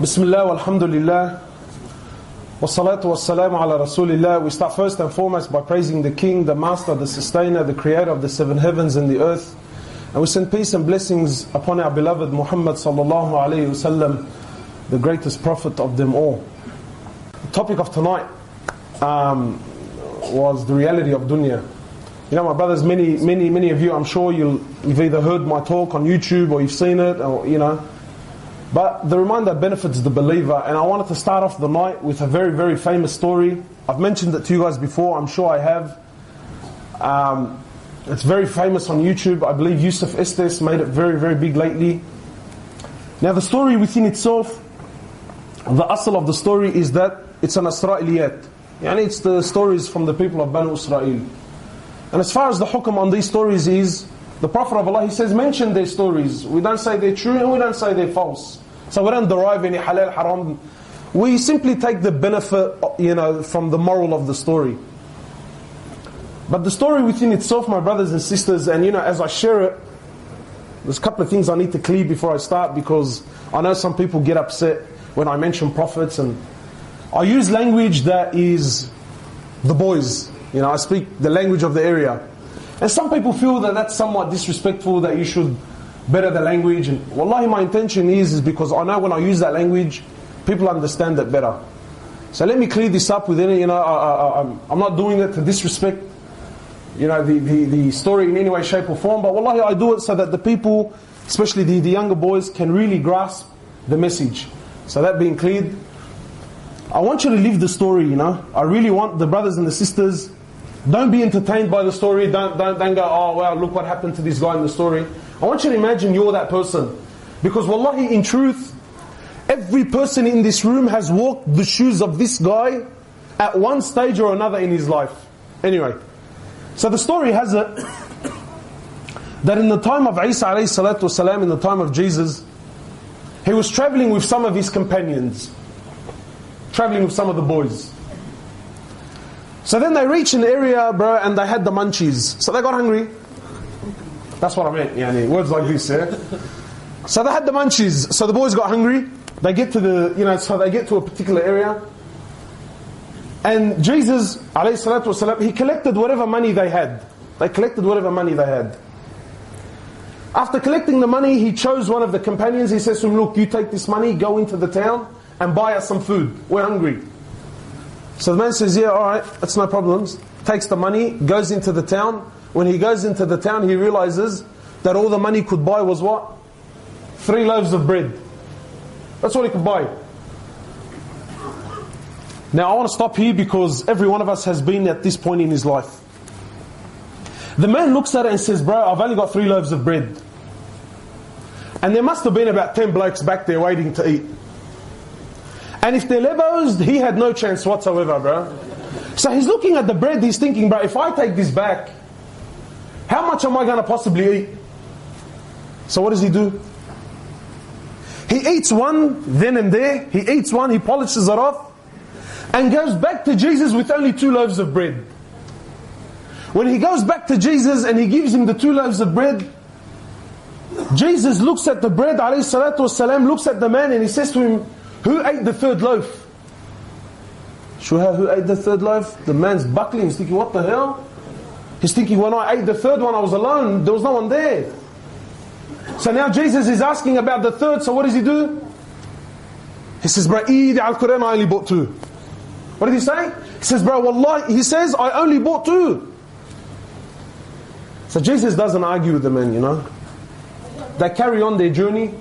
Bismillah, walhamdulillah, wassalatu wassalamu ala rasulillah. We start first and foremost by praising the King, the Master, the Sustainer, the Creator of the seven heavens and the earth. And we send peace and blessings upon our beloved Muhammad sallallahu alayhi wasallam, the greatest prophet of them all. The topic of tonight was the reality of dunya. You know, my brothers, many of you, I'm sure you've either heard my talk on YouTube or you've seen it, or you know. But the reminder benefits the believer, and I wanted to start off the night with a very, very famous story. I've mentioned it to you guys before, I'm sure I have. It's very famous on YouTube. I believe Yusuf Estes made it very, very big lately. Now the story within itself, the asl of the story is that it's an Isra'iliyat. Yani it's the stories from the people of Banu Israel. And as far as the hukm on these stories is, the Prophet of Allah, he says, mention their stories. We don't say they're true and we don't say they're false. So we don't derive any halal, haram. We simply take the benefit, from the moral of the story. But the story within itself, my brothers and sisters, and as I share it, there's a couple of things I need to clear before I start, because I know some people get upset when I mention prophets, and I use language that is the boys. I speak the language of the area. And some people feel that that's somewhat disrespectful, that you should better the language. And wallahi, my intention is because I know when I use that language, people understand it better. So let me clear this up with any, I'm not doing it to disrespect, the story in any way, shape or form. But wallahi, I do it so that the people, especially the younger boys, can really grasp the message. So that being cleared, I want you to live the story, I really want the brothers and the sisters, don't be entertained by the story. Don't go, oh wow, look what happened to this guy in the story. I want you to imagine you're that person. Because wallahi, in truth, every person in this room has walked the shoes of this guy at one stage or another in his life. Anyway, so the story has it that in the time of Isa alayhi salatu wasalam, in the time of Jesus, he was traveling with some of his companions, traveling with some of the boys. So then they reached an area, bro, and they had the munchies. So they got hungry. That's what I meant, words like this, yeah? So they had the munchies. So the boys got hungry. They get to so they get to a particular area. And Jesus, alayhi salatu wasalam, he collected whatever money they had. They collected whatever money they had. After collecting the money, he chose one of the companions. He says to him, look, you take this money, go into the town and buy us some food. We're hungry. So the man says, yeah, alright, that's no problems. Takes the money, goes into the town. When he goes into the town, he realizes that all the money could buy was what? 3 loaves of bread. That's all he could buy. Now I want to stop here because every one of us has been at this point in his life. The man looks at it and says, bro, I've only got 3 loaves of bread. And there must have been about 10 blokes back there waiting to eat. And if they're lebos, he had no chance whatsoever, bro. So he's looking at the bread, he's thinking, bro, if I take this back, how much am I going to possibly eat? So what does he do? He eats one then and there. He eats one, he polishes it off, and goes back to Jesus with only 2 loaves of bread. When he goes back to Jesus and he gives him the 2 loaves of bread, Jesus looks at the bread, alayhi salatu wasalam, looks at the man and he says to him, who ate the 3rd loaf? Shuha, who ate the 3rd loaf? The man's buckling, he's thinking, what the hell? He's thinking, when I ate the 3rd one, I was alone, there was no one there. So now Jesus is asking about the 3rd, so what does he do? He says, bro, Eid al-Quran, I only bought 2. What did he say? He says, bro, wallahi, he says, I only bought 2. So Jesus doesn't argue with the man, They carry on their journey.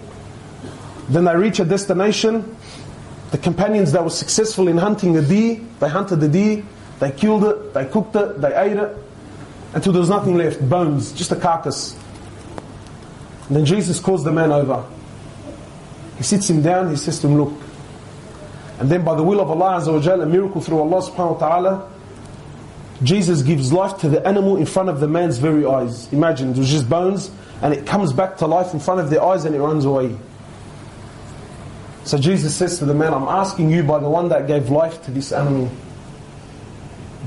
Then they reach a destination. The companions that were successful in hunting a deer, they hunted the deer, they killed it, they cooked it, they ate it, until there was nothing left, bones, just a carcass. And then Jesus calls the man over. He sits him down, he says to him, look. And then by the will of Allah Azza wa Jal, a miracle through Allah subhanahu wa ta'ala, Jesus gives life to the animal in front of the man's very eyes. Imagine, it was just bones, and it comes back to life in front of their eyes and it runs away. So Jesus says to the man, I'm asking you by the one that gave life to this animal.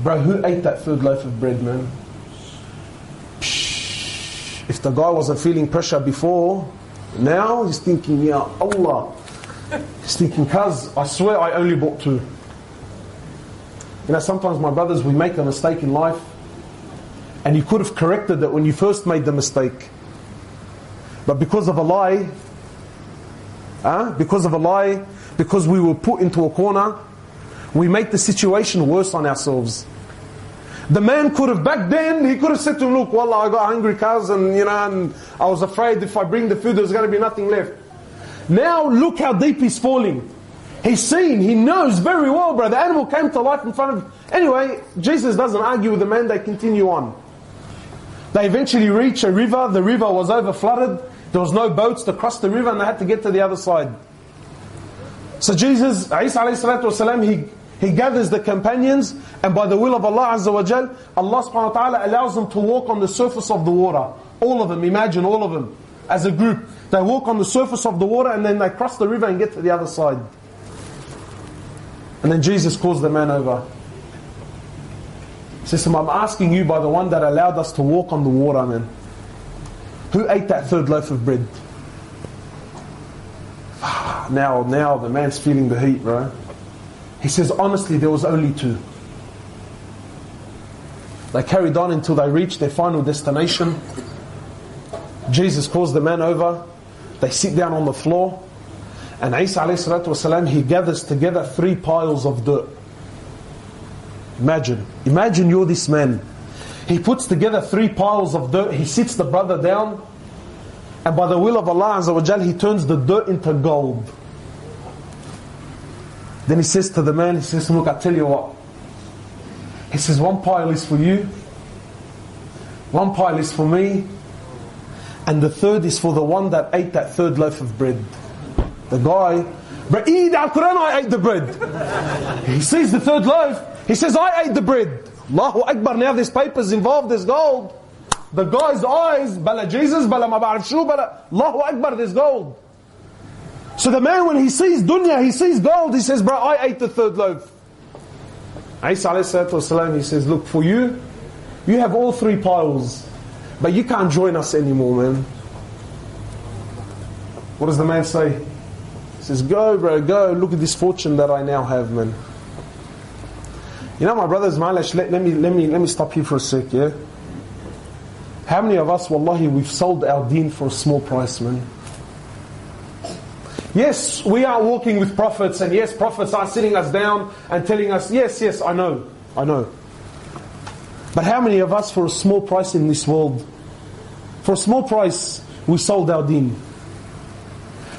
Bro, who ate that 3rd loaf of bread, man? If the guy wasn't feeling pressure before, now he's thinking, Ya Allah, He's thinking, cuz, I swear I only bought 2. You know, sometimes my brothers, we make a mistake in life, and you could have corrected it when you first made the mistake. But because of a lie, because we were put into a corner, we make the situation worse on ourselves. The man could have, back then, he could have said to him, look, wallah, I got hungry cows, and and I was afraid if I bring the food, there's going to be nothing left. Now, look how deep he's falling. He's seen, he knows very well, bro. The animal came to life in front of him. Anyway, Jesus doesn't argue with the man, they continue on. They eventually reach a river, the river was over flooded, there was no boats to cross the river, and they had to get to the other side. So Jesus, Isa alayhi salatu wasalam, he gathers the companions, and by the will of Allah Azza wa Jal, Allah subhanahu wa ta'ala allows them to walk on the surface of the water. All of them, imagine all of them, as a group. They walk on the surface of the water, and then they cross the river and get to the other side. And then Jesus calls the man over. He says to him, I'm asking you by the one that allowed us to walk on the water, man. Who ate that 3rd loaf of bread? Now the man's feeling the heat, bro. He says, honestly, there was only 2. They carried on until they reached their final destination. Jesus calls the man over. They sit down on the floor. And Isa alayhi salatu wasalam, he gathers together 3 piles of dirt. Imagine you're this man. He puts together 3 piles of dirt. He sits the brother down. And by the will of Allah Azza wa Jal, he turns the dirt into gold. Then he says to the man, he says, look, I tell you what. He says, 1 pile is for you. 1 pile is for me. And the 3rd is for the one that ate that 3rd loaf of bread. The guy, but eat Al-Quran, I ate the bread. He sees the 3rd loaf. He says, I ate the bread. Allahu Akbar, now there's papers involved, there's gold. The guy's eyes, bala Jesus, bala ma ba'arif shu, bala Allahu Akbar, there's gold. So the man, when he sees dunya, he sees gold, he says, bro, I ate the 3rd loaf. Isa alayhi salatu wasalam, he says, look, for you, you have all 3 piles, but you can't join us anymore, man. What does the man say? He says, go, bro, go, look at this fortune that I now have, man. You know, my brothers, let me stop here for a sec, yeah? How many of us, wallahi, we've sold our deen for a small price, man? Yes, we are walking with prophets, and yes, prophets are sitting us down and telling us, yes, I know. But how many of us, for a small price in this world, for a small price, we sold our deen?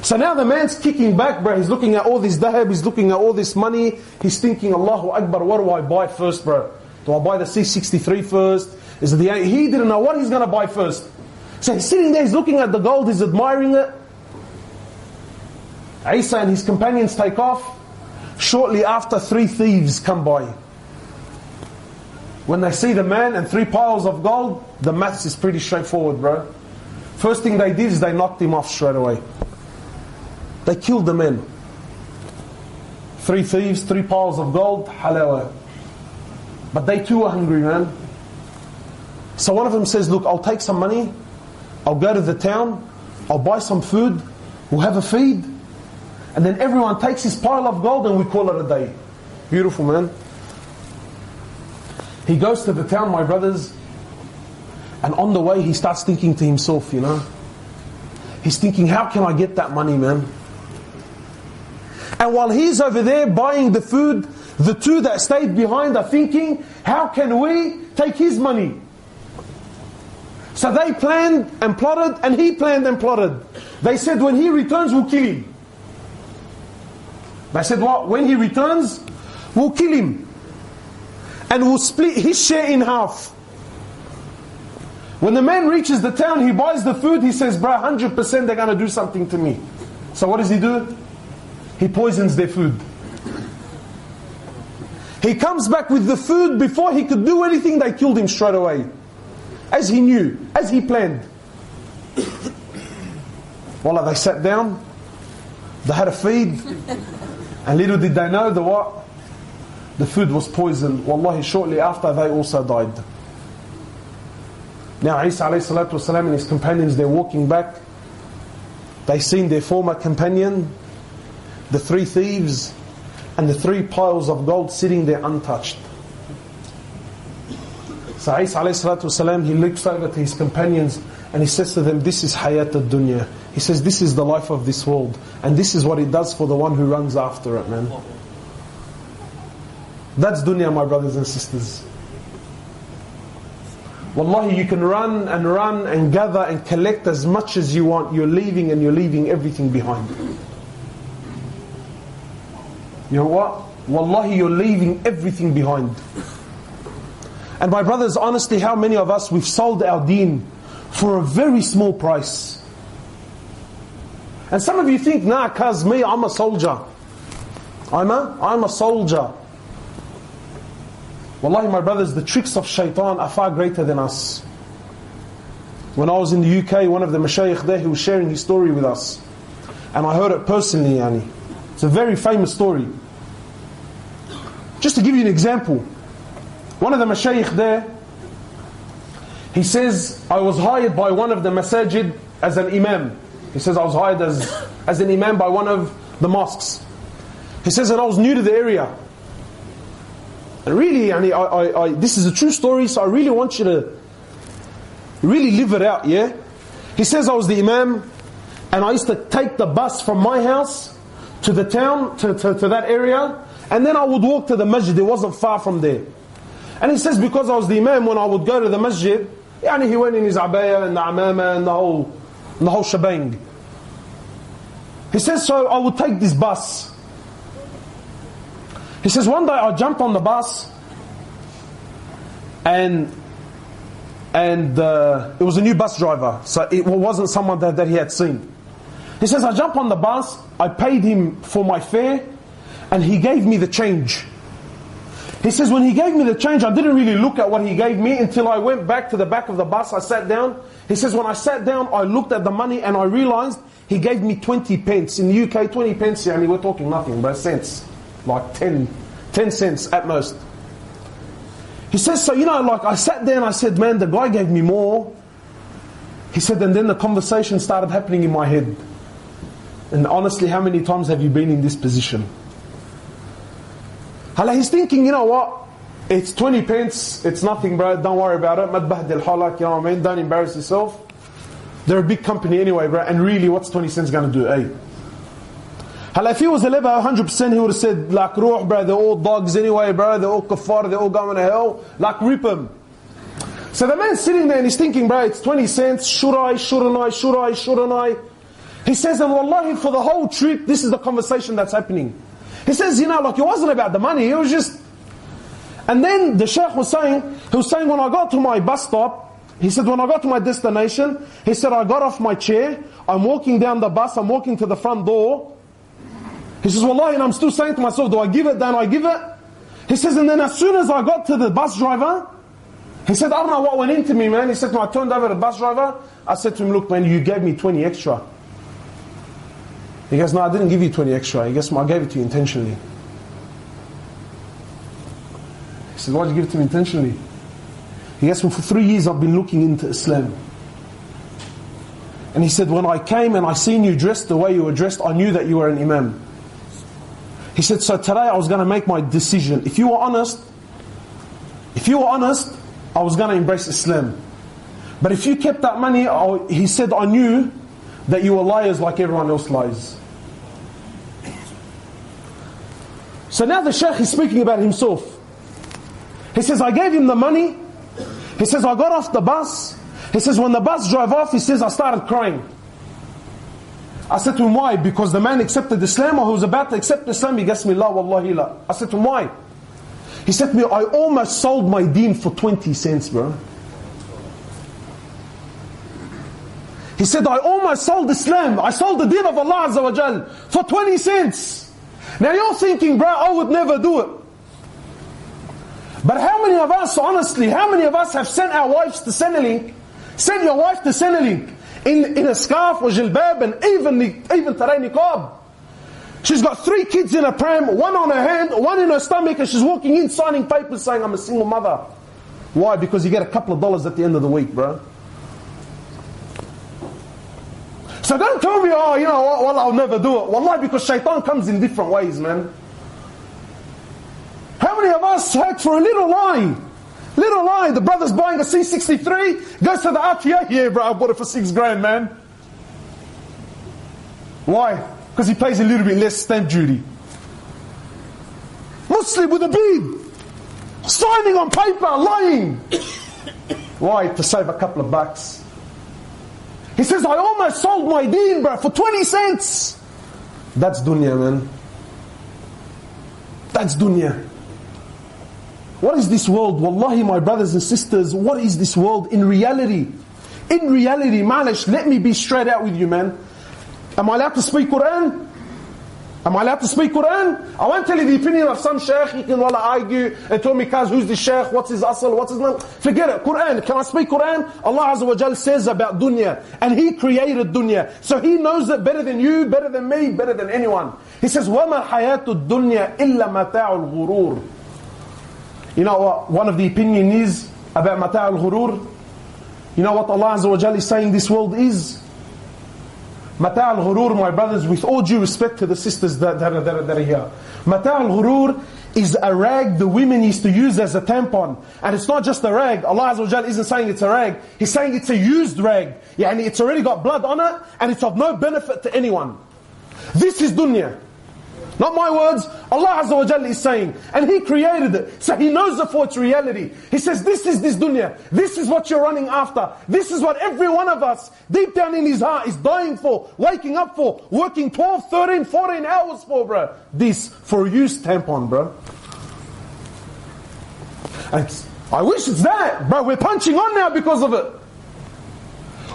So now the man's kicking back, bro. He's looking at all this dahab, he's looking at all this money. He's thinking, Allahu Akbar, what do I buy first, bro? Do I buy the C63 first? Is it the... He didn't know what he's going to buy first. So he's sitting there, he's looking at the gold, he's admiring it. Isa and his companions take off. Shortly after, 3 thieves come by. When they see the man and 3 piles of gold, the maths is pretty straightforward, bro. First thing they did is they knocked him off straight away. They killed the man. 3 thieves, 3 piles of gold, halawa. But they too were hungry, man. So one of them says, look, I'll take some money, I'll go to the town, I'll buy some food, we'll have a feed, and then everyone takes his pile of gold and we call it a day. Beautiful, man. He goes to the town, my brothers, and on the way he starts thinking to himself, you know. He's thinking, how can I get that money, man? And while he's over there buying the food, the 2 that stayed behind are thinking, how can we take his money? So they planned and plotted, and he planned and plotted. They said, when he returns, we'll kill him. They said, what? When he returns, we'll kill him. And we'll split his share in half. When the man reaches the town, he buys the food, he says, bro, 100% they're going to do something to me. So what does he do? He poisons their food. He comes back with the food. Before he could do anything, they killed him straight away. As he knew, as he planned. Wallah, they sat down, they had a feed, and little did they know what? The food was poisoned. Wallahi, shortly after they also died. Now Isa alayhi salatu wasalam and his companions, they're walking back. They seen their former companion. the 3 thieves, and the 3 piles of gold sitting there untouched. So Isa alayhi salatu wasalam, he looks over to his companions and he says to them, this is hayat ad-dunya. He says, this is the life of this world. And this is what it does for the one who runs after it, man. That's dunya, my brothers and sisters. Wallahi, you can run and gather and collect as much as you want. You're leaving everything behind. You know what? Wallahi, you're leaving everything behind. And my brothers, honestly, how many of us, we've sold our deen for a very small price. And some of you think, nah, cuz me, I'm a soldier. I'm a soldier. Wallahi, my brothers, the tricks of shaitan are far greater than us. When I was in the UK, one of the mashayikh there, he was sharing his story with us. And I heard it personally, yani. It's a very famous story. Just to give you an example, one of the mashayikh there, he says, I was hired by one of the masajid as an imam. He says, I was hired as an imam by one of the mosques. He says, and I was new to the area. And really, this is a true story, so I really want you to really live it out, yeah? He says, I was the imam, and I used to take the bus from my house to the town, to that area, and then I would walk to the masjid. It wasn't far from there. And he says, because I was the imam, when I would go to the masjid, he went in his abaya and the amama and the whole shebang. He says, so I would take this bus. He says, one day I jumped on the bus, and it was a new bus driver, so it wasn't someone that he had seen. He says, I jumped on the bus, I paid him for my fare, and he gave me the change. He says, when he gave me the change, I didn't really look at what he gave me until I went back to the back of the bus, I sat down. He says, when I sat down, I looked at the money and I realized he gave me 20 pence. In the UK, 20 pence, we're talking nothing, but cents. Like 10 cents at most. He says, so I sat there and I said, man, the guy gave me more. He said, and then the conversation started happening in my head. And honestly, how many times have you been in this position? He's thinking, you know what? It's 20 pence, it's nothing, bro, don't worry about it. Madbahdil halak, you know what I mean? Don't embarrass yourself. They're a big company anyway, bro, and really, what's 20 cents going to do, eh? If he was a level 100%, he would have said, like, ruh, bro, they're all dogs anyway, bro, they're all kuffar, they're all going to hell, like, rip them. So the man's sitting there and he's thinking, bro, it's 20 cents, should I? He says, and wallahi, for the whole trip, this is the conversation that's happening. He says, it wasn't about the money, it was just... And then the Shaykh was saying, when I got to my bus stop, he said, when I got to my destination, he said, I got off my chair, I'm walking down the bus, I'm walking to the front door. He says, wallahi, and I'm still saying to myself, do I give it, don't I give it? He says, and then as soon as I got to the bus driver, he said, I don't know what went into me, man. He said, when I turned over to the bus driver, I said to him, look, man, you gave me 20 extra. He goes, no, I didn't give you 20 extra. He goes, I gave it to you intentionally. He said, why did you give it to me intentionally? He goes, well, for 3 years I've been looking into Islam. And he said, when I came and I seen you dressed the way you were dressed, I knew that you were an imam. He said, so today I was going to make my decision. If you were honest, I was going to embrace Islam. But if you kept that money, he said, I knew that you were liars like everyone else lies. So now the Shaykh is speaking about himself. He says, I gave him the money. He says, I got off the bus. He says, when the bus drove off, he says, I started crying. I said to him, why? Because the man accepted Islam, or he was about to accept Islam. He gets me, la wallahi la. I said to him, why? He said to me, I almost sold my deen for 20 cents, bro. He said, I almost sold Islam. I sold the deen of Allah Azza wa Jal for 20 cents. Now you're thinking, bro, I would never do it. But how many of us, honestly, have sent our wives to Centrelink? Sent your wife to Centrelink in a scarf or jilbab and even taray niqab. She's got 3 kids in a pram, 1 on her hand, 1 in her stomach, and she's walking in signing papers saying, I'm a single mother. Why? Because you get a couple of dollars at the end of the week, bro. So don't tell me, oh, you know what, well, I'll never do it. Wallahi, because shaitan comes in different ways, man. How many of us had for a little lie? Little lie. The brother's buying a C63, goes to the RTA, yeah, bro, I bought it for $6,000, man. Why? Because he pays a little bit less stamp duty. Muslim with a bead, signing on paper, lying. Why? To save a couple of bucks. He says, I almost sold my deen, bro, for 20 cents. That's dunya, man. That's dunya. What is this world? Wallahi, my brothers and sisters, what is this world in reality? In reality, malish, let me be straight out with you, man. Am I allowed to speak Quran? Am I allowed to speak Quran? I won't tell you the opinion of some shaykh. You can argue and tell me, Kaz, who's the shaykh? What's his asl? What's his name? Forget it. Quran. Can I speak Quran? Allah Azza wa Jal says about dunya. And He created dunya. So He knows it better than you, better than me, better than anyone. He says, وَمَا حَيَاةُ الدُّنْيَا إِلَّا مَتَاعُ الْغُرُورِ. You know what one of the opinion is about مَتَاعُ الْغُرُورِ? You know what Allah Azza wa Jal is saying this world is? Mata' al-ghurur, my brothers, with all due respect to the sisters that are here. Mata' al-ghurur is a rag the women used to use as a tampon. And it's not just a rag. Allah Azza wa Jal isn't saying it's a rag. He's saying it's a used rag. Yani it's already got blood on it and it's of no benefit to anyone. This is dunya. Not my words, Allah Azza wa Jalla is saying. And He created it, so He knows it for its reality. He says, this is this dunya. This is what you're running after. This is what every one of us, deep down in his heart, is dying for, waking up for, working 12, 13, 14 hours for, bro. This, for a used tampon, bro. And I wish it's that, bro. We're punching on now because of it.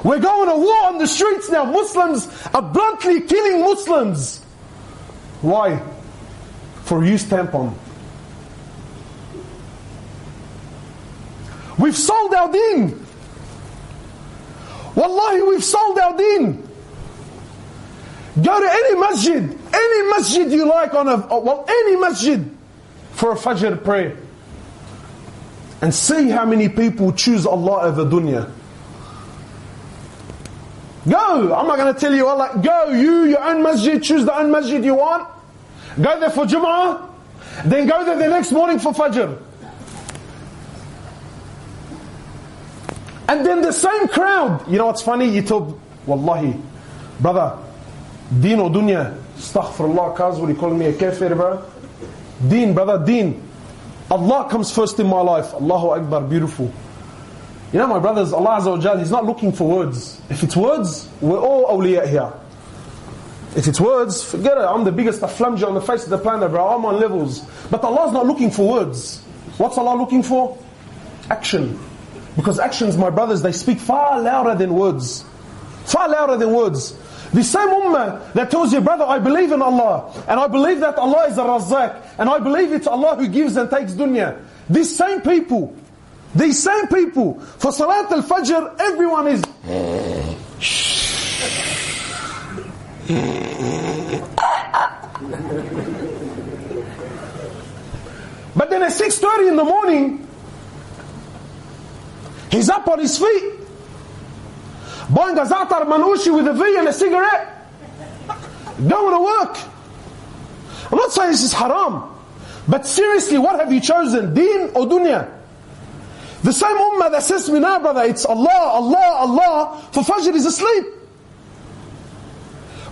We're going to war on the streets now. Muslims are bluntly killing Muslims. Why? For used tampon. We've sold our deen. Wallahi, we've sold our deen. Go to any masjid you like any masjid for a Fajr prayer. And see how many people choose Allah over dunya. Go! I'm not going to tell you Allah. Go, your own masjid, choose the own masjid you want. Go there for Jum'ah, then go there the next morning for Fajr. And then the same crowd. You know what's funny? You told, Wallahi, brother, deen or dunya? Astaghfirullah, Kaz, what are you calling me a kafir, bro? Deen, brother, deen. Allah comes first in my life. Allahu Akbar, beautiful. You know, my brothers, Allah Azza wa Jal, He's not looking for words. If it's words, we're all awliya here. If it's words, forget it. I'm the biggest aflamja on the face of the planet, bro. I'm on levels. But Allah's not looking for words. What's Allah looking for? Action. Because actions, my brothers, they speak far louder than words. Far louder than words. The same ummah that tells you, brother, I believe in Allah. And I believe that Allah is a Razzaq. And I believe it's Allah who gives and takes dunya. These same people, for Salat al-Fajr, everyone is... But then at 6:30 in the morning, he's up on his feet, buying a za'atar manushi with a V and a cigarette, going to work. I'm not saying this is haram, but seriously, what have you chosen? Deen or dunya? The same ummah that says to me, nah brother, it's Allah, Allah, Allah, for Fajr is asleep.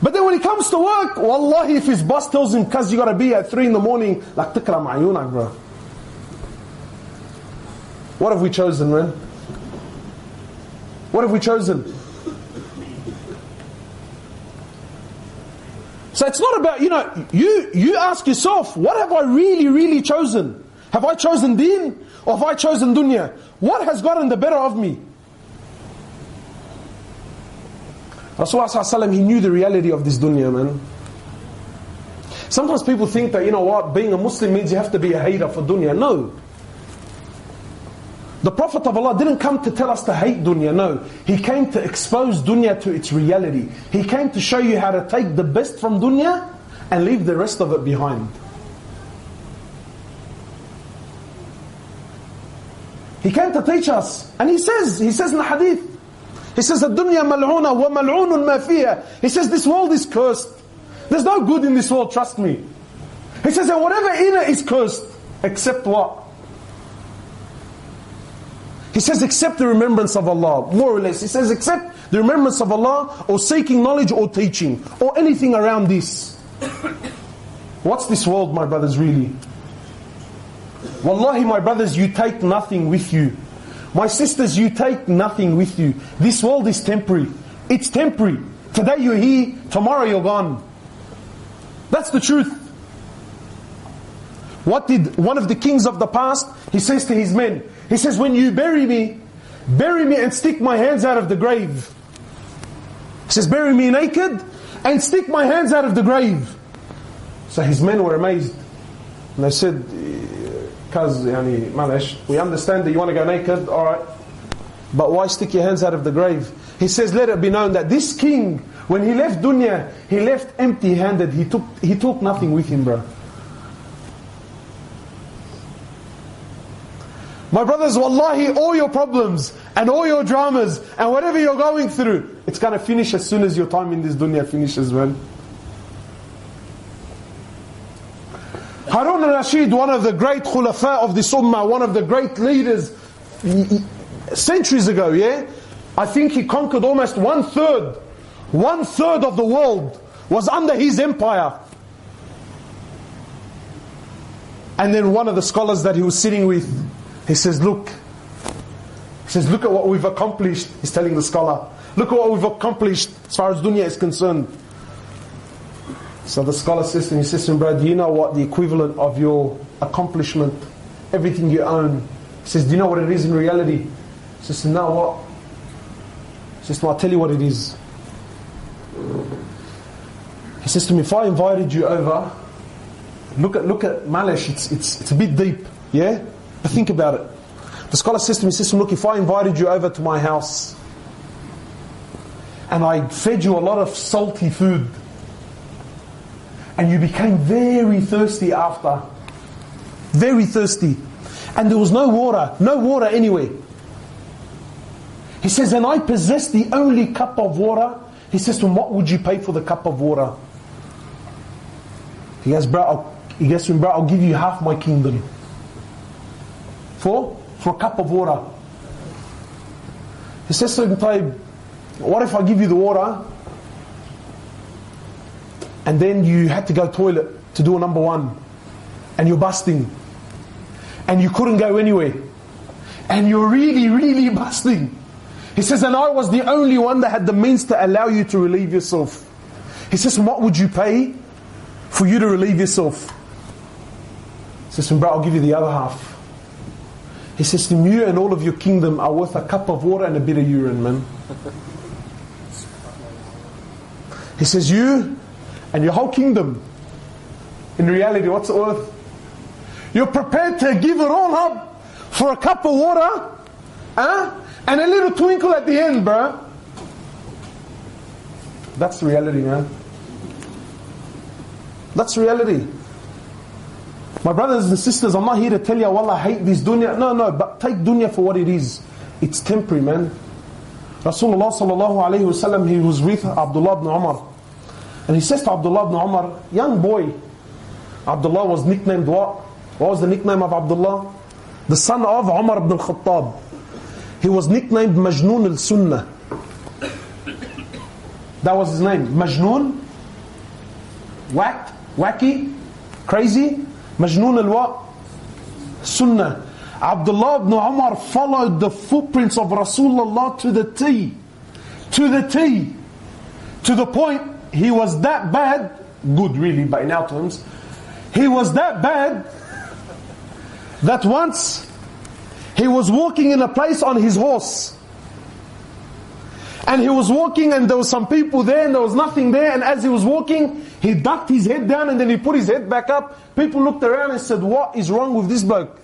But then when he comes to work, wallahi, if his boss tells him, cuz you got to be at 3 in the morning, like tikra ma'yunak, bro. What have we chosen, man? What have we chosen? So it's not about, you ask yourself, what have I really chosen? Have I chosen deen or have I chosen dunya? What has gotten the better of me? Rasulullah ﷺ, he knew the reality of this dunya, man. Sometimes people think that, being a Muslim means you have to be a hater for dunya. No. The Prophet of Allah didn't come to tell us to hate dunya, no. He came to expose dunya to its reality. He came to show you how to take the best from dunya and leave the rest of it behind. He came to teach us. And he says in the hadith, He says, الدنيا ملعونة وملعون ما فيها. He says, this world is cursed. There's no good in this world, trust me. He says, and whatever in it is cursed, except what? He says, except the remembrance of Allah, more or less. He says, except the remembrance of Allah, or seeking knowledge, or teaching, or anything around this. What's this world, my brothers, really? Wallahi, my brothers, you take nothing with you. My sisters, you take nothing with you. This world is temporary. It's temporary. Today you're here, tomorrow you're gone. That's the truth. What did one of the kings of the past, he says to his men, he says, when you bury me and stick my hands out of the grave. He says, bury me naked and stick my hands out of the grave. So his men were amazed. And they said, because we understand that you want to go naked, alright, but why stick your hands out of the grave? He says, let it be known that this king, when he left dunya, he left empty-handed. He took nothing with him, bro. My brothers, wallahi, all your problems and all your dramas and whatever you're going through, it's going to finish as soon as your time in this dunya finishes, man. Harun al-Rashid, one of the great khulafa of this ummah, one of the great leaders centuries ago, yeah? I think he conquered almost one third of the world was under his empire. And then one of the scholars that he was sitting with, he says, look at what we've accomplished. He's telling the scholar, look at what we've accomplished as far as dunya is concerned. So the scholar says to him, bro, do you know what the equivalent of your accomplishment, everything you own? He says, do you know what it is in reality? He says, no, what? He says, no, I'll tell you what it is. He says to me, if I invited you over, look at Malish, it's a bit deep, yeah? But think about it. The scholar says to me, look, if I invited you over to my house and I fed you a lot of salty food and you became very thirsty after, very thirsty, and there was no water anywhere. He says, and I possess the only cup of water. He says to him, what would you pay for the cup of water? He goes, bro, I'll give you half my kingdom. For a cup of water. He says to him, what if I give you the water and then you had to go toilet to do a number one and you're busting and you couldn't go anywhere and you're really, really busting. He says, and I was the only one that had the means to allow you to relieve yourself. He says, what would you pay for you to relieve yourself? He says, bro, I'll give you the other half. He says to him, you and all of your kingdom are worth a cup of water and a bit of urine, man. He says, you and your whole kingdom, in reality, what's it worth? You're prepared to give it all up for a cup of water, and a little twinkle at the end, bro. That's reality, man. That's reality. My brothers and sisters, I'm not here to tell you, wallah, I hate this dunya. No, but take dunya for what it is. It's temporary, man. Rasulullah sallallahu alayhi wa sallam, he was with Abdullah ibn Umar. And he says to Abdullah ibn Umar, young boy, Abdullah was nicknamed what? What was the nickname of Abdullah? The son of Umar ibn al-Khattab. He was nicknamed Majnoon al-Sunnah. That was his name. Majnoon, whacked, wacky, crazy. Majnoon al-what? Sunnah. Abdullah ibn Umar followed the footprints of Rasulullah to the T. To the T. To the point, he was that bad, good really, but in our terms, he was that bad that once he was walking in a place on his horse. And he was walking and there was some people there and there was nothing there, and as he was walking, he ducked his head down and then he put his head back up. People looked around and said, what is wrong with this bloke?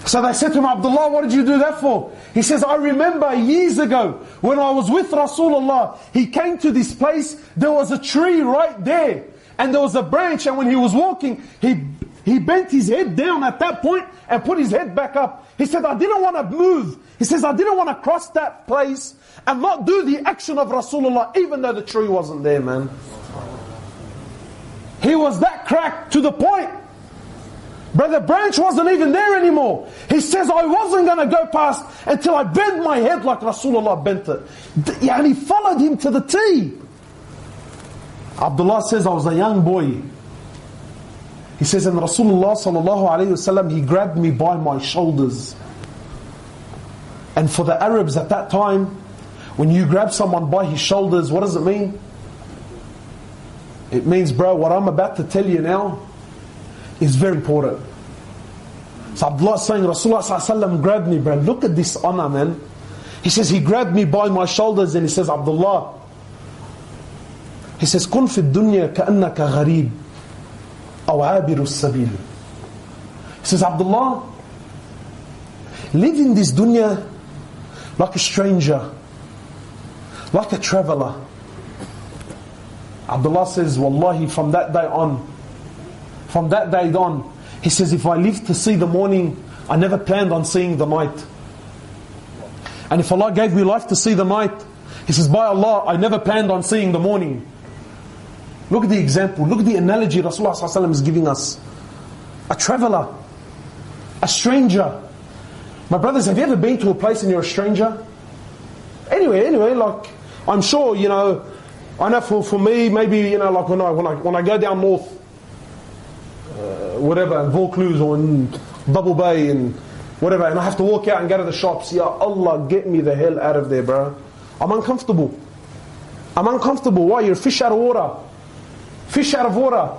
So they said to him, Abdullah, what did you do that for? He says, I remember years ago when I was with Rasulullah, he came to this place, there was a tree right there and there was a branch, and when he was walking, he bent his head down at that point and put his head back up. He said, I didn't want to move. He says, I didn't want to cross that place and not do the action of Rasulullah, even though the tree wasn't there, man. He was that cracked to the point. Brother, branch wasn't even there anymore. He says, I wasn't going to go past until I bent my head like Rasulullah bent it. And he followed him to the T. Abdullah says, I was a young boy. He says, and Rasulullah sallallahu alayhi wasallam, he grabbed me by my shoulders. And for the Arabs at that time, when you grab someone by his shoulders, what does it mean? It means, bro, what I'm about to tell you now is very important. So Abdullah is saying, Rasulullah sallallahu alayhi wasallam grabbed me, bro. Look at this honor, man. He says, he grabbed me by my shoulders and he says, Abdullah, he says, كن في الدنيا كأنك غريب أو عابر السبيل. He says, Abdullah, live in this dunya like a stranger, like a traveler. Abdullah says, Wallahi, from that day on, he says, if I live to see the morning, I never planned on seeing the night. And if Allah gave me life to see the night, he says, by Allah, I never planned on seeing the morning. Look at the example, look at the analogy Rasulullah ﷺ is giving us. A traveler, a stranger. My brothers, have you ever been to a place and you're a stranger? Anyway, like, I'm sure, you know, I know for me, maybe, you know, like when I go down north, whatever, in Vaucluse or in Double Bay and whatever, and I have to walk out and go to the shops. Ya Allah, get me the hell out of there, bro. I'm uncomfortable. Why? You're a fish out of water. Fish out of water.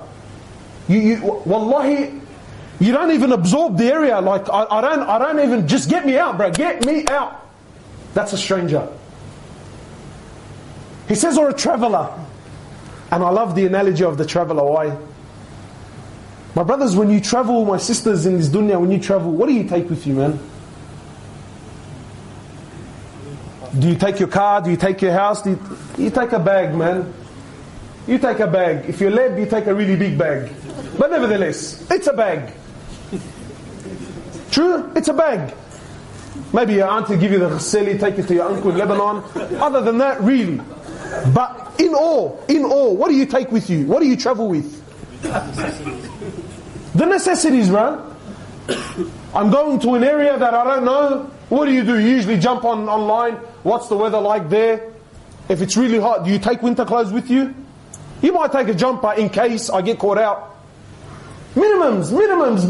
Wallahi, you don't even absorb the area. Like, I don't even, just get me out, bro. Get me out. That's a stranger. He says, or a traveler. And I love the analogy of the traveler. Why? My brothers, when you travel, my sisters in this dunya, when you travel, what do you take with you, man? Do you take your car? Do you take your house? You take a bag, man. You take a bag. If you're led, you take a really big bag. But nevertheless, it's a bag. True? It's a bag. Maybe your aunt will give you the ghaseli, take it to your uncle in Lebanon. Other than that, really. But in all, what do you take with you? What do you travel with? The necessities, bro. I'm going to an area that I don't know. What do? You usually jump online. What's the weather like there? If it's really hot, do you take winter clothes with you? You might take a jumper in case I get caught out. Minimums,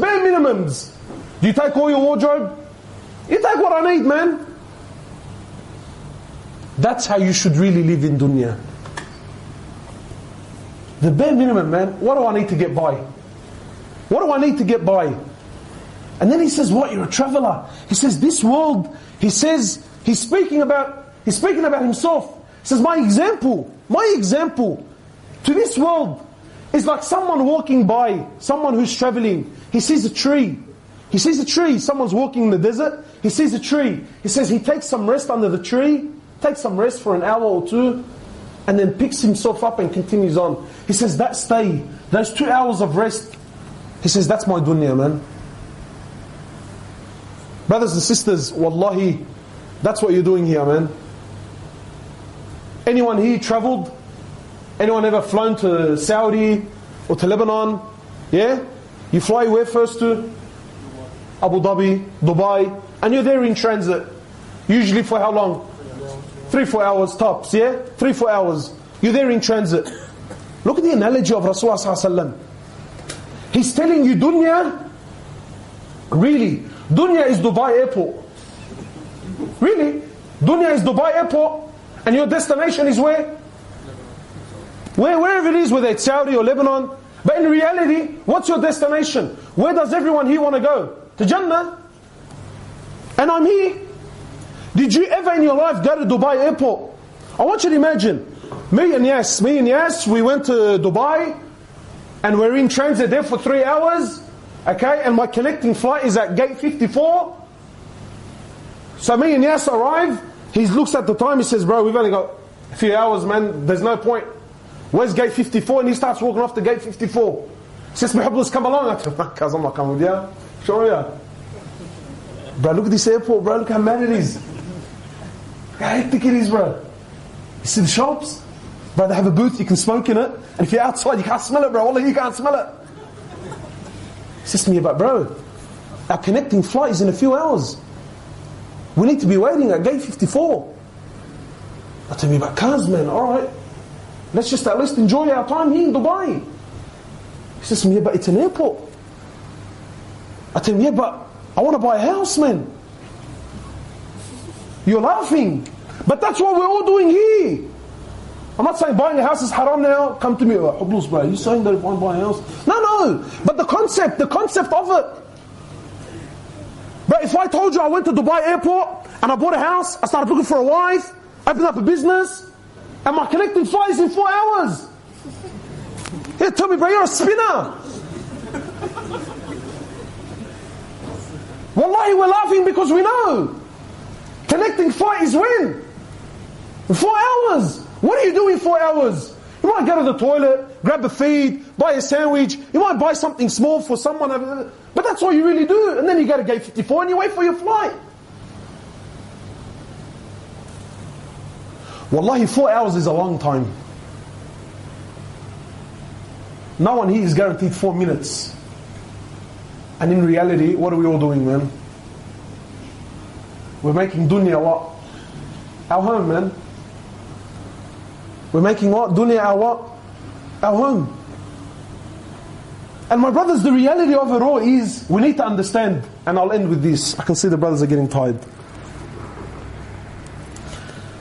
bare minimums. Do you take all your wardrobe? You take what I need, man. That's how you should really live in dunya. The bare minimum, man. What do I need to get by? What do I need to get by? And then he says, what? You're a traveler. He says, this world, he says, he's speaking about himself. He says, my example to this world is like someone walking by, someone who's traveling. He sees a tree. Someone's walking in the desert. He sees a tree. He says he takes some rest under the tree, takes some rest for an hour or two, and then picks himself up and continues on. He says that stay, those 2 hours of rest, he says that's my dunya, man. Brothers and sisters, wallahi, that's what you're doing here, man. Anyone here travelled? Anyone ever flown to Saudi or to Lebanon? Yeah? You fly where first to? Abu Dhabi, Dubai, and you're there in transit. Usually for how long? 3-4 hours tops, yeah? 3-4 hours. You're there in transit. Look at the analogy of Rasulullah sallallahu alaihi wasallam. He's telling you dunya, really, dunya is Dubai airport. Really? Dunya is Dubai airport, and your destination is where? Wherever it is, whether it's Saudi or Lebanon. But in reality, what's your destination? Where does everyone here want to go? To Jannah. And I'm here. Did you ever in your life go to Dubai airport? I want you to imagine, me and Yas, we went to Dubai, and we're in transit there for 3 hours, okay, and my connecting flight is at gate 54. So me and Yas arrive, he looks at the time, he says, bro, we've only got a few hours, man, there's no point. Where's gate 54? And he starts walking off to gate 54. He says, Mohamed Hoblos, come along. I said, I'm not coming with you. Show me. Bro, look at this airport, bro. Look how mad it is. Look how hectic it is, bro. You see the shops? Bro, they have a booth, you can smoke in it. And if you're outside, you can't smell it, bro. Wallah, you can't smell it. He says to me, but bro, our connecting flight is in a few hours. We need to be waiting at gate 54. I tell me, but cars, man, alright. Let's just at least enjoy our time here in Dubai. He says to me, yeah, but it's an airport. I tell him, yeah, but I want to buy a house, man. You're laughing. But that's what we're all doing here. I'm not saying buying a house is haram now. Come to me, Hoblos, bro. You saying that if I buy a house? No. But the concept of it. But if I told you I went to Dubai airport and I bought a house, I started looking for a wife, opened up a business, and my connecting flight is in 4 hours. He told me, bro, you're a spinner. Wallahi, we're laughing because we know. Connecting flight is when? In 4 hours. What do you do in 4 hours? You might go to the toilet, grab a feed, buy a sandwich. You might buy something small for someone. But that's all you really do. And then you go to gate 54 and you wait for your flight. Wallahi, 4 hours is a long time. No one here is guaranteed 4 minutes. And in reality, what are we all doing, man? We're making dunya what? Our home, man. We're making what? Dunya our what? Our home. And my brothers, the reality of it all is, we need to understand, and I'll end with this. I can see the brothers are getting tired.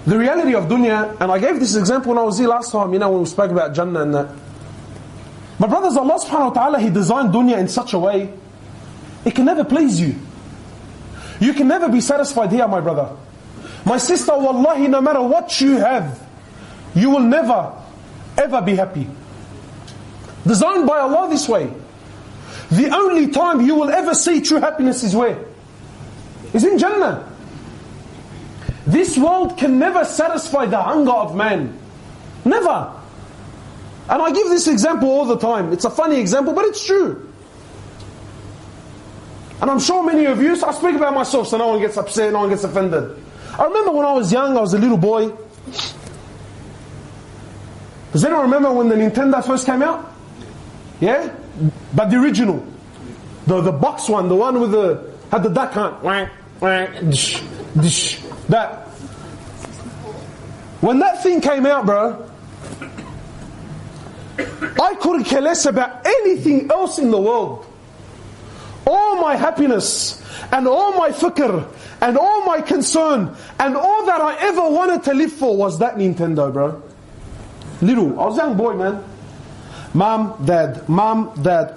The reality of dunya, and I gave this example when I was here last time, when we spoke about Jannah and that. My brothers, Allah subhanahu wa ta'ala, He designed dunya in such a way, it can never please you. You can never be satisfied here, my brother. My sister, wallahi, no matter what you have, you will never, ever be happy. Designed by Allah this way. The only time you will ever see true happiness is where? Is in Jannah. This world can never satisfy the hunger of man. Never. And I give this example all the time. It's a funny example, but it's true. And I'm sure many of you, so I speak about myself so no one gets upset, no one gets offended. I remember when I was young, I was a little boy. Does anyone remember when the Nintendo first came out? Yeah? But the original. The box one, the one with had the duck hunt. That. When that thing came out, bro, I couldn't care less about anything else in the world. All my happiness and all my fikr and all my concern and all that I ever wanted to live for was that Nintendo, bro. Little. I was a young boy, man. Mom, dad,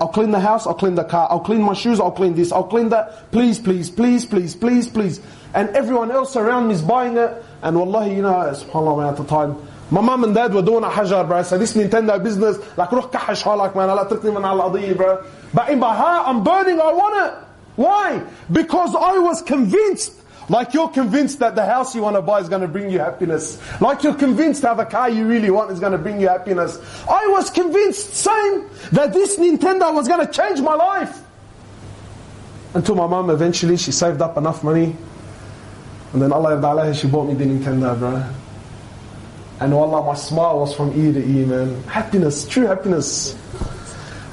I'll clean the house, I'll clean the car, I'll clean my shoes, I'll clean this, I'll clean that. Please, please, please, please, please, please. And everyone else around me is buying it. And wallahi, subhanAllah, man, at the time, my mom and dad were doing a hajar, bro. So this Nintendo business, like, ruh kahash halak, man, Allah trikni man ala adiyyi, bro. But in my heart, I'm burning, I want it. Why? Because I was convinced, like you're convinced that the house you want to buy is going to bring you happiness. Like you're convinced that the car you really want is going to bring you happiness. I was convinced, same, that this Nintendo was going to change my life. Until my mom eventually, she saved up enough money. And then Allah yarda alayha, she bought me the Nintendo, bro. And wallah, my smile was from ear to ear, man. Happiness, true happiness.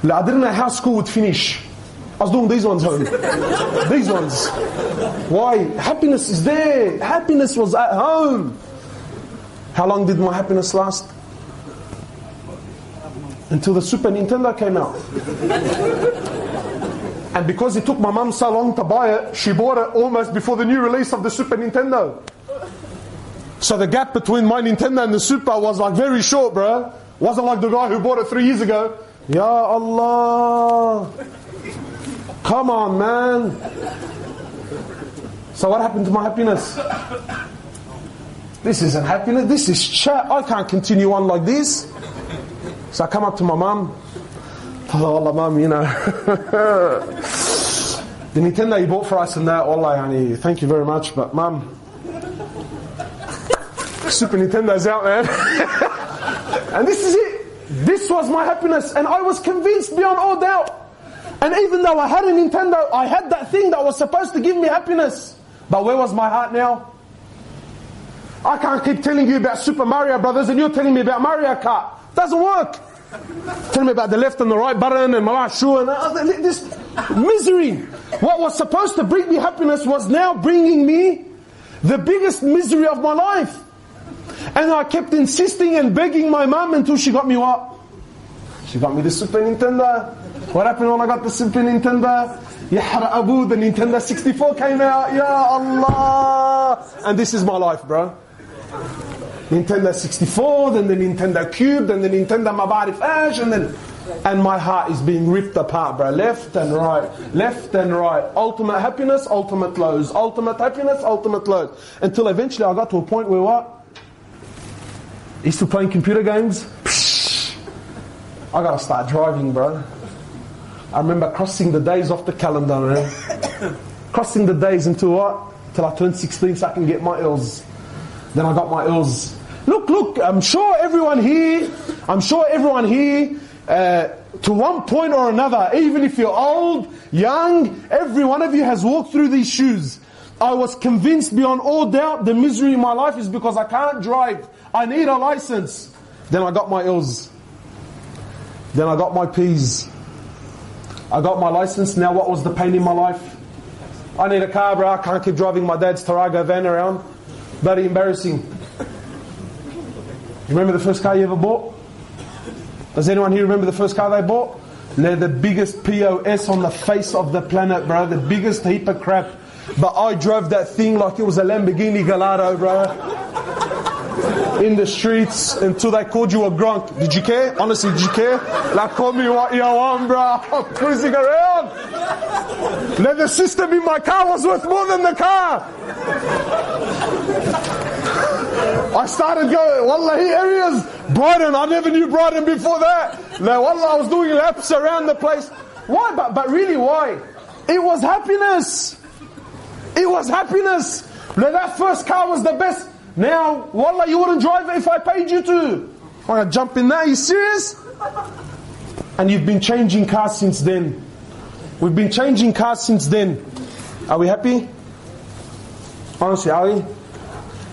I didn't know how school would finish. I was doing these ones home. These ones. Why? Happiness is there. Happiness was at home. How long did my happiness last? Until the Super Nintendo came out. And because it took my mum so long to buy it, she bought it almost before the new release of the Super Nintendo. So the gap between my Nintendo and the Super was like very short, bro. Wasn't like the guy who bought it 3 years ago. Ya Allah. Come on, man. So what happened to my happiness? This isn't happiness, this is chat. I can't continue on like this. So I come up to my mum. Oh, Allah, mum, the Nintendo you bought for us and that, Allah, yani, thank you very much, but mum, Super Nintendo's out, man. And this is it. This was my happiness, and I was convinced beyond all doubt. And even though I had a Nintendo, I had that thing that was supposed to give me happiness. But where was my heart now? I can't keep telling you about Super Mario Brothers and you're telling me about Mario Kart. Doesn't work. Tell me about the left and the right button and my right shoe and this misery. What was supposed to bring me happiness was now bringing me the biggest misery of my life. And I kept insisting and begging my mum until she got me what? She got me the Super Nintendo. What happened when I got the Super Nintendo? Yahra Abu, the Nintendo 64 came out. Ya Allah. And this is my life, bro. Nintendo 64, then the Nintendo Cube, then the Nintendo Mabarif Ash, and my heart is being ripped apart, bro. Left and right, left and right. Ultimate happiness, ultimate lows. Ultimate happiness, ultimate lows. Until eventually I got to a point where what? I used to playing computer games. I gotta start driving, bro. I remember crossing the days off the calendar, man. Crossing the days until what? Till I turned 16 so I can get my L's. Then I got my L's. Look, I'm sure everyone here, to one point or another, even if you're old, young, every one of you has walked through these shoes. I was convinced beyond all doubt the misery in my life is because I can't drive. I need a license. Then I got my L's. Then I got my P's. I got my license. Now what was the pain in my life? I need a car, bro. I can't keep driving my dad's Tarago van around. Very embarrassing. You remember the first car you ever bought? Does anyone here remember the first car they bought? They're the biggest POS on the face of the planet, bro. The biggest heap of crap. But I drove that thing like it was a Lamborghini Gallardo, bro. In the streets until they called you a grunk. Did you care? Honestly, did you care? Like, call me what you want, bro. I'm cruising around. Now the system in my car was worth more than the car. I started going, wallahi, areas. Brighton, I never knew Brighton before that. Now, wallah, I was doing laps around the place. Why? But really, why? It was happiness. It was happiness. Now, that first car was the best. Now, wallah, you wouldn't drive it if I paid you to. I'm going to jump in there. Are you serious? And you've been changing cars since then. We've been changing cars since then. Are we happy? Honestly, are we?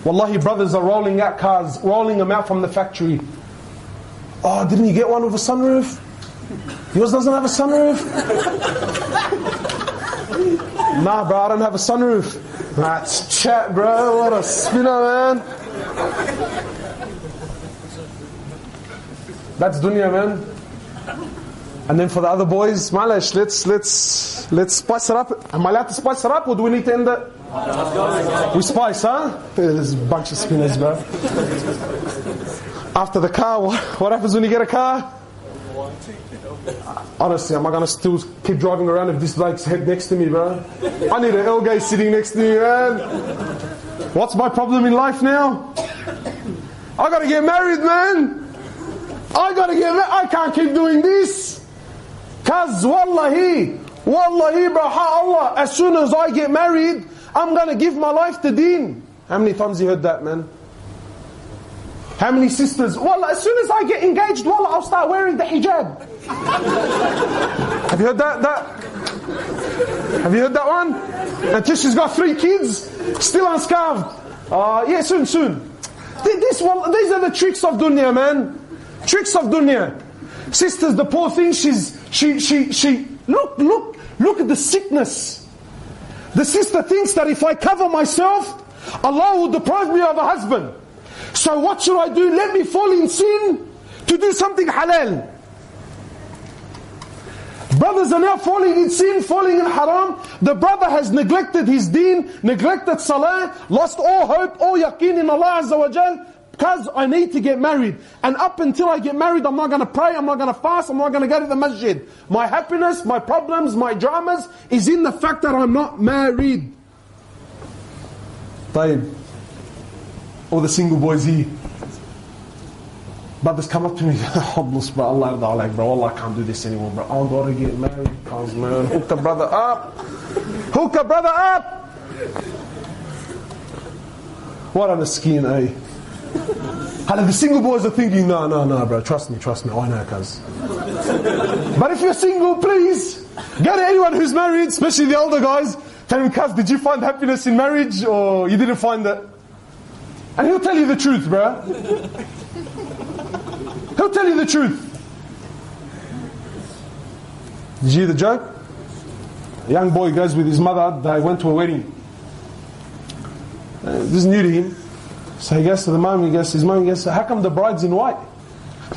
Wallahi, brothers are rolling out cars, rolling them out from the factory. Oh, didn't you get one with a sunroof? Yours doesn't have a sunroof? Nah, bro, I don't have a sunroof. That's chat, bro. What a spinner, man. That's dunya, man. And then for the other boys, Malish, let's spice it up. Am I allowed to spice it up, or do we need to end it? We spice, huh? There's a bunch of spinners, bro. After the car, what happens when you get a car? Honestly, am I going to still keep driving around if this bloke's head next to me, bro? I need an L-gay sitting next to me, man. What's my problem in life now? I got to get married, man. I can't keep doing this. Cause wallahi, bro, Allah, as soon as I get married, I'm going to give my life to deen. How many times you heard that, man? How many sisters? Wallah, as soon as I get engaged, wallah, I'll start wearing the hijab. Have you heard that? Have you heard that one? Until she's got 3 kids, still unscarved. Yeah, soon. These are the tricks of dunya, man. Tricks of dunya. Sisters, the poor thing, she look at the sickness. The sister thinks that if I cover myself, Allah will deprive me of a husband. So what should I do? Let me fall in sin to do something halal. Brothers are now falling in sin, falling in haram. The brother has neglected his deen, neglected salah, lost all hope, all yaqeen in Allah Azza wa Jal, because I need to get married. And up until I get married, I'm not going to pray, I'm not going to fast, I'm not going to go to the masjid. My happiness, my problems, my dramas is in the fact that I'm not married. Tayyib. All the single boys here. Brothers come up to me, Hoblos, bro, Allah, bro, Allah, I can't do this anymore, bro. I got to get married. Cause, man, hook the brother up. Hook a brother up. What on the skin, eh? The single boys are thinking, no, bro, trust me, I know, cuz. But if you're single, please, go to anyone who's married, especially the older guys, tell him, Kaz, did you find happiness in marriage or you didn't find it? And he'll tell you the truth, bro. He'll tell you the truth. Did you hear the joke? A young boy goes with his mother, they went to a wedding. This is new to him. So he goes to the mum, his mum goes, how come the bride's in white?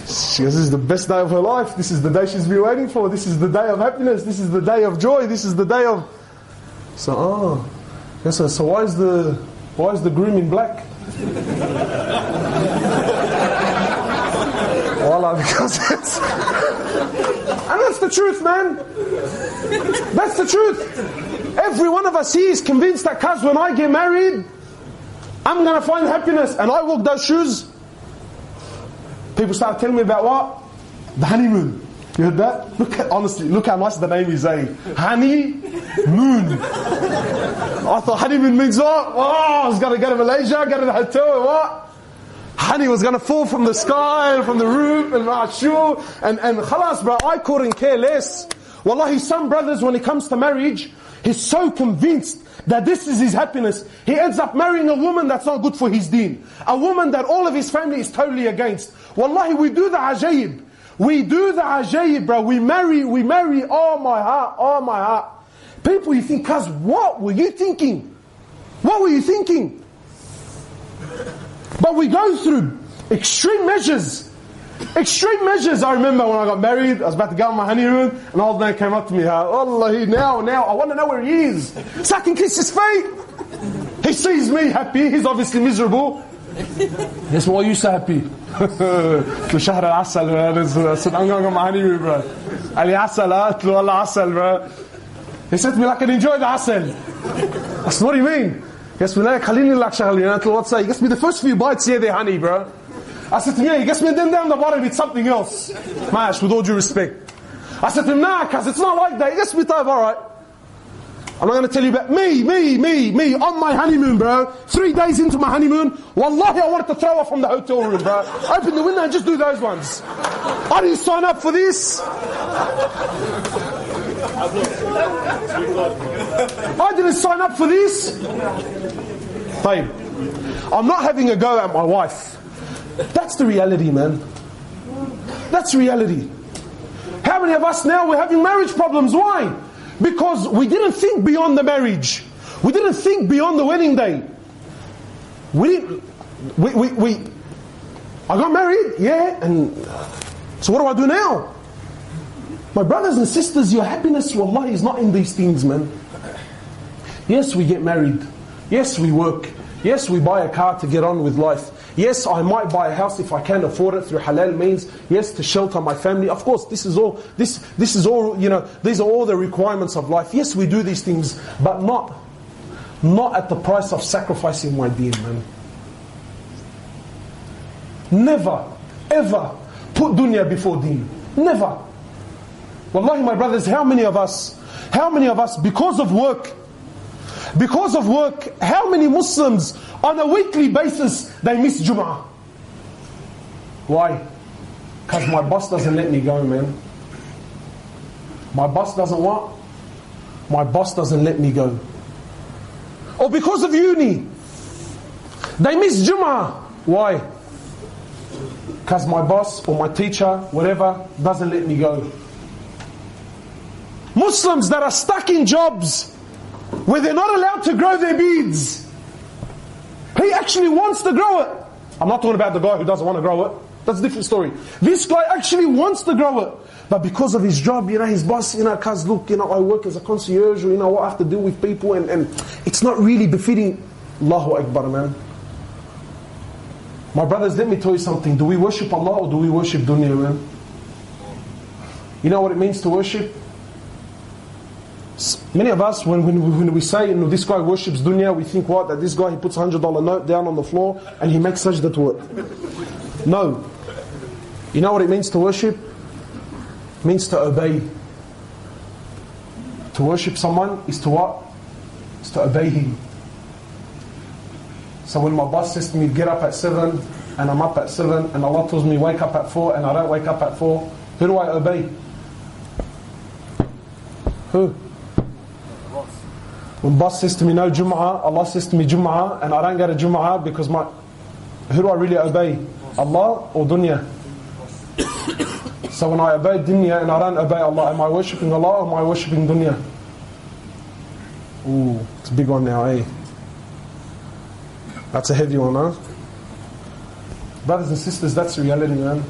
She goes, this is the best day of her life. This is the day she's been waiting for. This is the day of happiness. This is the day of joy. This is the day of... So, yes, so why is the groom in black? Wallah, because it's... And that's the truth, man. That's the truth. Every one of us here is convinced that, cuz when I get married, I'm going to find happiness. And I walk those shoes. People start telling me about what? The honeymoon. You heard that? Honestly, look how nice the name is, eh? Honeymoon. I thought honeymoon means what? Oh, I was going to go to Malaysia, go to the hotel, and what? Honey was going to fall from the sky, from the roof, and sure. And khalas, bro, I couldn't care less. Wallahi, some brothers, when it comes to marriage, he's so convinced that this is his happiness. He ends up marrying a woman that's not good for his deen. A woman that all of his family is totally against. Wallahi, we do the ajaib. We do the ajaib, bro. We marry, oh my heart. People, you think, cuz, what were you thinking? What were you thinking? But we go through extreme measures. Extreme measures. I remember when I got married, I was about to go on my honeymoon, an old man came up to me, Wallahi, now, I want to know where he is. So I can kiss his feet. He sees me happy, he's obviously miserable. Yes, why are you so happy? شهر العسل. I said, I'm going on my honeymoon, bro. Ali asal, wallah asal, bro. He said to me, I can enjoy the asal. I said, what do you mean? He goes, khalini lak shaghalin. What's that? He gets me the first few bites, yeah, they're honey, bro. I said to him, yeah, he gets me then down the bottom, it's something else. Mash, with all due respect. I said to him, nah, cuz it's not like that. He gets me type, alright. I'm not going to tell you about me, on my honeymoon, bro. 3 days into my honeymoon, wallahi, I wanted to throw off from the hotel room, bro. Open the window and just do those ones. I didn't sign up for this. I didn't sign up for this. Babe, I'm not having a go at my wife. That's the reality, man. That's reality. How many of us now, we're having marriage problems? Why? Because we didn't think beyond the marriage. We didn't think beyond the wedding day. I got married, yeah, and so what do I do now? My brothers and sisters, your happiness, wallahi, is not in these things, man. Yes, we get married. Yes, we work. Yes, we buy a car to get on with life. Yes, I might buy a house if I can afford it through halal means. Yes, to shelter my family. Of course, this is all, you know, these are all the requirements of life. Yes, we do these things, but not at the price of sacrificing my deen, man. Never, ever put dunya before deen. Never. Wallahi, my brothers, how many of us, because of work, how many Muslims on a weekly basis, they miss Jum'ah? Why? Because my boss doesn't let me go, man. My boss doesn't what? My boss doesn't let me go. Or because of uni, they miss Jum'ah. Why? Because my boss or my teacher, whatever, doesn't let me go. Muslims that are stuck in jobs where they're not allowed to grow their beads. He actually wants to grow it. I'm not talking about the guy who doesn't want to grow it. That's a different story. This guy actually wants to grow it. But because of his job, you know, his boss, you know, cuz look, you know, I work as a concierge, or, you know, what I have to deal with people, and it's not really befitting. Allahu Akbar, man. My brothers, let me tell you something. Do we worship Allah or do we worship dunya, man? You know what it means to worship? Many of us, when we say, you know, this guy worships dunya, we think what? That this guy, he puts a $100 note down on the floor and he makes sajda to it. No. You know what it means to worship? It means to obey. To worship someone is to what? Is to obey him. So when my boss says to me, get up at 7, and I'm up at 7, and Allah tells me, wake up at 4, and I don't wake up at 4, who do I obey? Who? When boss says to me, no Jum'ah, Allah says to me Jum'ah, and I don't go to Jum'ah because who do I really obey? Allah or dunya? So when I obey dunya and I don't obey Allah, am I worshipping Allah or am I worshipping dunya? Ooh, it's a big one now, eh? That's a heavy one, huh? Brothers and sisters, that's reality, man.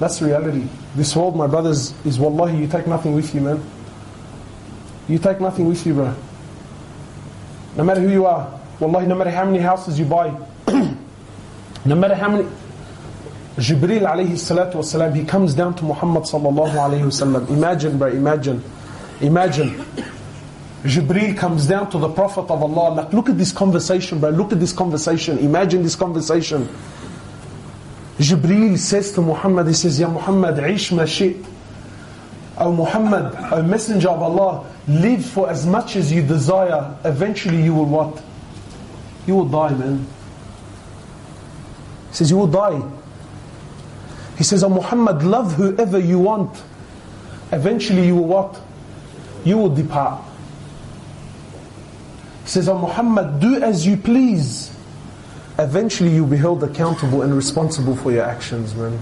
That's reality. This world, my brothers, is wallahi, you take nothing with you, man. You take nothing with you, bro. No matter who you are, wallahi, no matter how many houses you buy, no matter how many... Jibreel alayhi salatu wasalam, he comes down to Muhammad sallallahu alayhi wasallam. Imagine, bro, imagine. Jibreel comes down to the Prophet of Allah. Like, look at this conversation, bro. Look at this conversation. Imagine this conversation. Jibreel says to Muhammad, he says, Ya Muhammad, ish ma shi'. O Muhammad, O Messenger of Allah, live for as much as you desire. Eventually you will what? You will die, man. He says, you will die. He says, O Muhammad, love whoever you want. Eventually you will what? You will depart. He says, O Muhammad, do as you please. Eventually you'll be held accountable and responsible for your actions, man.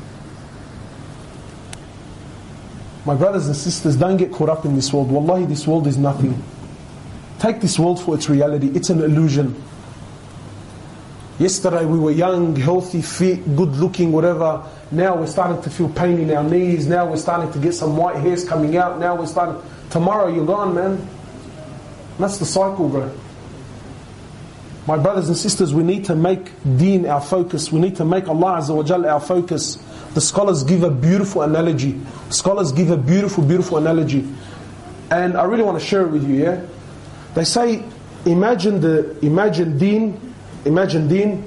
My brothers and sisters, don't get caught up in this world. Wallahi, this world is nothing. Take this world for its reality. It's an illusion. Yesterday we were young, healthy, fit, good looking, whatever. Now we're starting to feel pain in our knees. Now we're starting to get some white hairs coming out. Now we're starting... Tomorrow you're gone, man. That's the cycle, bro. My brothers and sisters, we need to make deen our focus. We need to make Allah Azza wa Jal our focus. The scholars give a beautiful analogy. Beautiful analogy. And I really want to share it with you, yeah? They say, imagine deen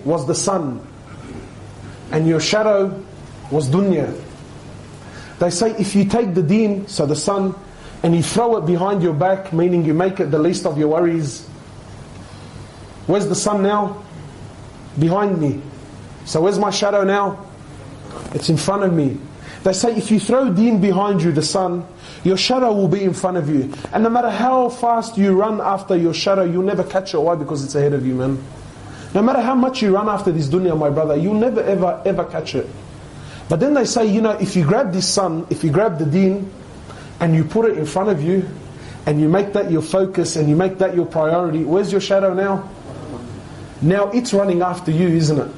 was the sun. And your shadow was dunya. They say if you take the deen, so the sun, and you throw it behind your back, meaning you make it the least of your worries. Where's the sun now? Behind me. So where's my shadow now? It's in front of me. They say if you throw deen behind you, the sun, your shadow will be in front of you. And no matter how fast you run after your shadow, you'll never catch it. Why? Because it's ahead of you, man. No matter how much you run after this dunya, my brother, you'll never ever catch it. But then they say, if you grab this sun, if you grab the deen, and you put it in front of you, and you make that your focus, and you make that your priority, where's your shadow now? Now it's running after you, isn't it?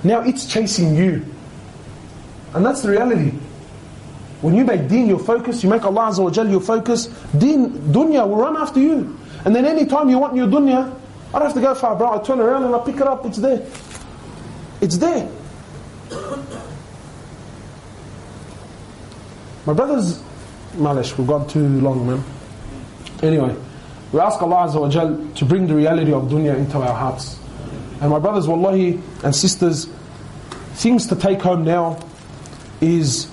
Now it's chasing you. And that's the reality. When you make deen your focus, you make Allah Azza wa Jal your focus, dunya will run after you. And then any time you want your dunya, I don't have to go far, bro. I turn around and I pick it up, it's there. It's there. My brothers, malish, we've gone too long, man. Anyway, we ask Allah Azza wa Jal to bring the reality of dunya into our hearts. And my brothers, wallahi, and sisters, things to take home now is,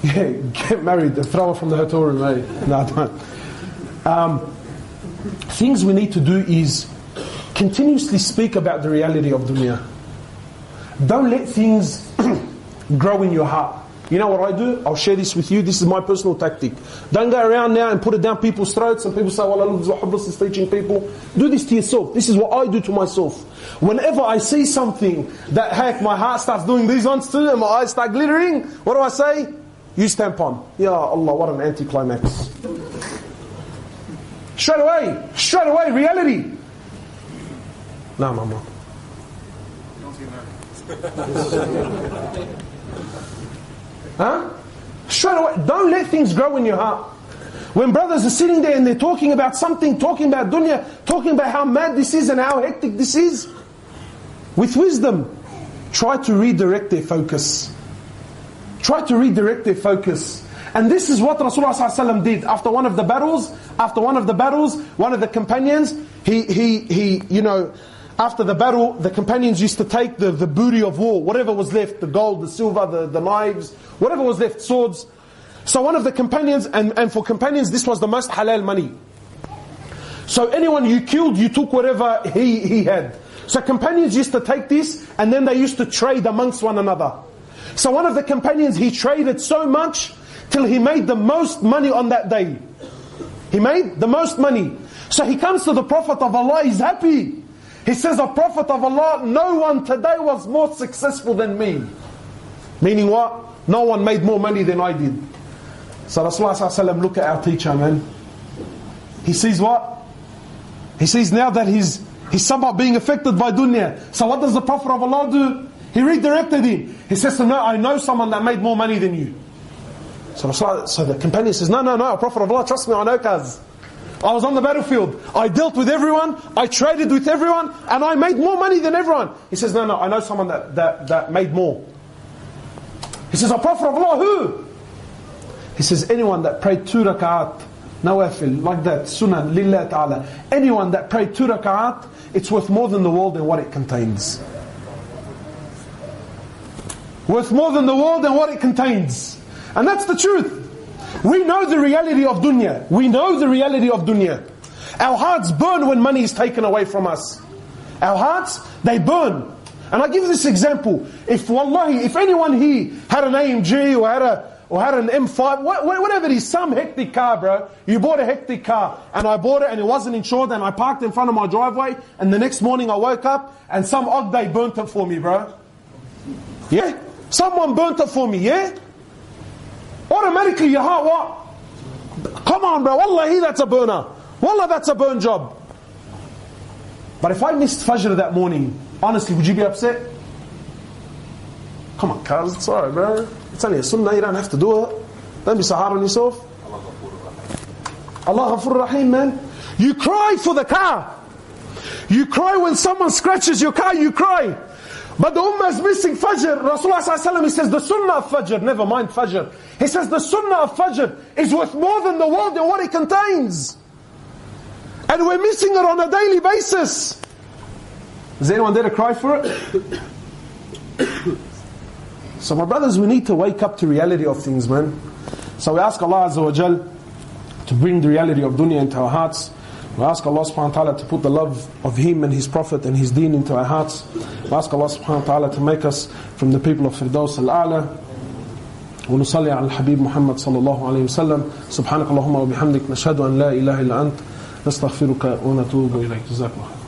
get married and throw her from the hotel room, eh? No, don't. Things we need to do is continuously speak about the reality of dunya. Don't let things grow in your heart. You know what I do? I'll share this with you. This is my personal tactic. Don't go around now and put it down people's throats and people say, well, look, this is what Hoblos is teaching people. Do this to yourself. This is what I do to myself. Whenever I see something that, heck, my heart starts doing these ones too and my eyes start glittering, what do I say? You stamp on. Ya Allah, what an anticlimax. Straight away, reality. No, mama. Huh? Straight away. Don't let things grow in your heart. When brothers are sitting there and they're talking about something, talking about dunya, talking about how mad this is and how hectic this is, with wisdom, try to redirect their focus. And this is what Rasulullah ﷺ did. After one of the battles, one of the companions, after the battle, the companions used to take the booty of war, whatever was left, the gold, the silver, the knives, whatever was left, swords. So one of the companions, and for companions this was the most halal money. So anyone you killed, you took whatever he had. So companions used to take this, and then they used to trade amongst one another. So one of the companions, he traded so much, till he made the most money on that day. He made the most money. So he comes to the Prophet of Allah, he's happy. He says, "O Prophet of Allah, no one today was more successful than me." Meaning what? No one made more money than I did. So Rasulullah ﷺ, look at our teacher, man. He sees what? He sees now that he's somewhat being affected by dunya. So what does the Prophet of Allah do? He redirected him. He says to him, "No, I know someone that made more money than you." So the companion says, No, Prophet of Allah, trust me, I know, cuz I was on the battlefield. I dealt with everyone, I traded with everyone, and I made more money than everyone. He says, No, I know someone that made more. He says, "O Prophet of Allah, who?" He says, "Anyone that prayed 2 rak'at, nawafil, like that, sunnah, lillah ta'ala. Anyone that prayed 2 rak'at, it's worth more than the world and what it contains." Worth more than the world and what it contains. And that's the truth. We know the reality of dunya. We know the reality of dunya. Our hearts burn when money is taken away from us. Our hearts, they burn. And I give this example. If anyone here had an AMG or had an M5, whatever it is, some hectic car, bro. You bought a hectic car, and I bought it and it wasn't insured, and I parked in front of my driveway, and the next morning I woke up and some odd day burnt it for me, bro. Yeah? Someone burnt it for me, yeah? Automatically your heart, what? Come on, bro, wallahi, that's a burner. Wallah, that's a burn job. But if I missed Fajr that morning, honestly, would you be upset? Come on, cuz, it's alright, bro. It's only a sunnah, you don't have to do it. Don't be so hard on yourself. Allah Ghafur Rahim, man. You cry for the car. You cry when someone scratches your car, you cry. But the ummah is missing Fajr. Rasulullah ﷺ, he says the sunnah of Fajr, never mind Fajr. He says the sunnah of Fajr is worth more than the world and what it contains. And we're missing it on a daily basis. Is anyone there to cry for it? So my brothers, we need to wake up to reality of things, man. So we ask Allah Azza wa Jal to bring the reality of dunya into our hearts. We ask Allah subhanahu wa ta'ala to put the love of Him and His Prophet and His deen into our hearts. We ask Allah subhanahu wa ta'ala to make us from the people of Firdaus al-A'la. ونصلي على الحبيب محمد صلى الله عليه وسلم. سبحانك اللهم وبحمدك نشهد أن لا إله إلا أنت نستغفرك ونتوب إليك. جزاك الله.